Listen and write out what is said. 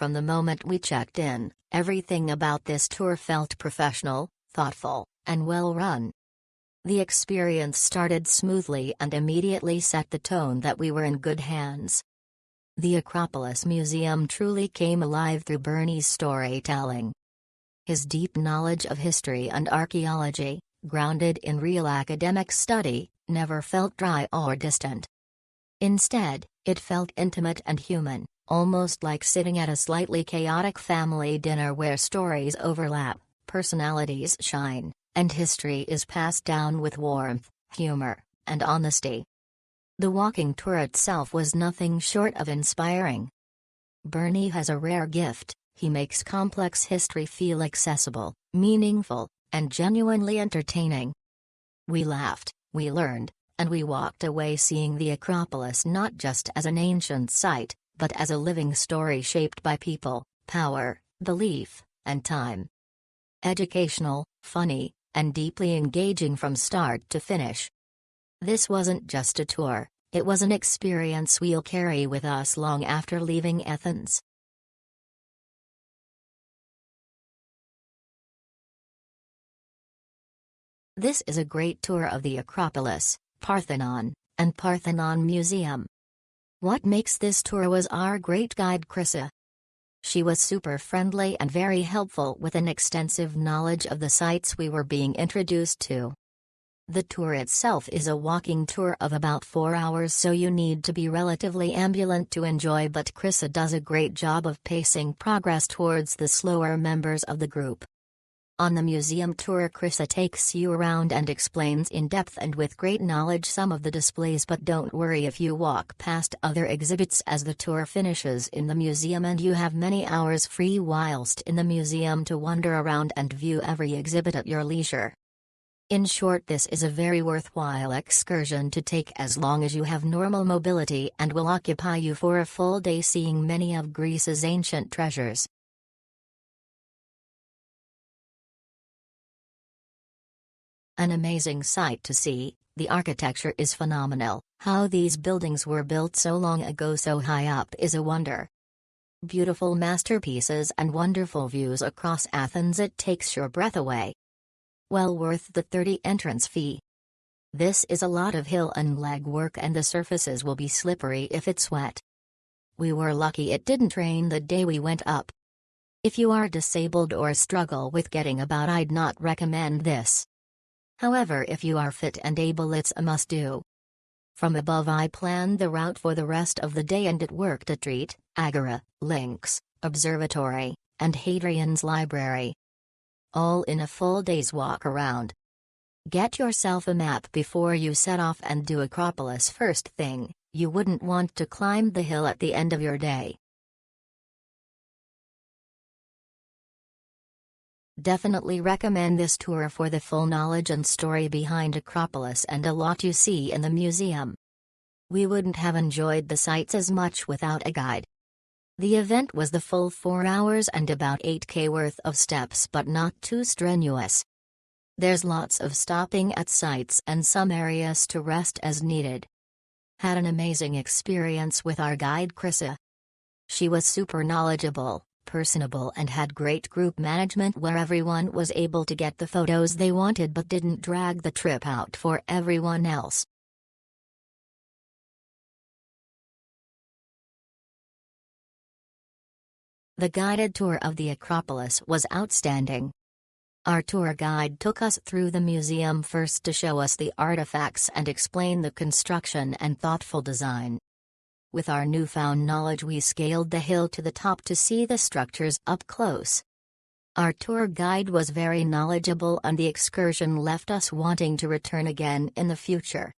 From the moment we checked in, everything about this tour felt professional, thoughtful, and well run. The experience started smoothly and immediately set the tone that we were in good hands. The Acropolis Museum truly came alive through Bernie's storytelling. His deep knowledge of history and archaeology, grounded in real academic study, never felt dry or distant. Instead, it felt intimate and human, almost like sitting at a slightly chaotic family dinner where stories overlap, personalities shine, and history is passed down with warmth, humor, and honesty. The walking tour itself was nothing short of inspiring. Bernie has a rare gift: he makes complex history feel accessible, meaningful, and genuinely entertaining. We laughed, we learned, and we walked away seeing the Acropolis not just as an ancient site, but as a living story shaped by people, power, belief, and time. Educational, funny, and deeply engaging from start to finish. This wasn't just a tour, it was an experience we'll carry with us long after leaving Athens. This is a great tour of the Acropolis, Parthenon, and Parthenon Museum. What makes this tour was our great guide Chrissa. She was super friendly and very helpful with an extensive knowledge of the sites we were being introduced to. The tour itself is a walking tour of about 4 hours, so you need to be relatively ambulant to enjoy, but Chrissa does a great job of pacing progress towards the slower members of the group. On the museum tour, Chrissa takes you around and explains in depth and with great knowledge some of the displays, but don't worry if you walk past other exhibits, as the tour finishes in the museum and you have many hours free whilst in the museum to wander around and view every exhibit at your leisure. In short, this is a very worthwhile excursion to take as long as you have normal mobility, and will occupy you for a full day seeing many of Greece's ancient treasures. An amazing sight to see. The architecture is phenomenal. How these buildings were built so long ago so high up is a wonder. Beautiful masterpieces and wonderful views across Athens, it takes your breath away. Well worth the 30 entrance fee. This is a lot of hill and leg work, and the surfaces will be slippery if it's wet. We were lucky it didn't rain the day we went up. If you are disabled or struggle with getting about, I'd not recommend this. However, if you are fit and able, it's a must-do. From above, I planned the route for the rest of the day, and it worked: a treat, Agora, Lynx, Observatory, and Hadrian's Library. All in a full day's walk around. Get yourself a map before you set off and do Acropolis first thing. You wouldn't want to climb the hill at the end of your day. Definitely recommend this tour for the full knowledge and story behind Acropolis and a lot you see in the museum. We wouldn't have enjoyed the sights as much without a guide. The event was the full 4 hours and about 8K worth of steps, but not too strenuous. There's lots of stopping at sites and some areas to rest as needed. Had an amazing experience with our guide Chrissa. She was super knowledgeable, personable, and had great group management where everyone was able to get the photos they wanted but didn't drag the trip out for everyone else. The guided tour of the Acropolis was outstanding. Our tour guide took us through the museum first to show us the artifacts and explain the construction and thoughtful design. With our newfound knowledge, we scaled the hill to the top to see the structures up close. Our tour guide was very knowledgeable, and the excursion left us wanting to return again in the future.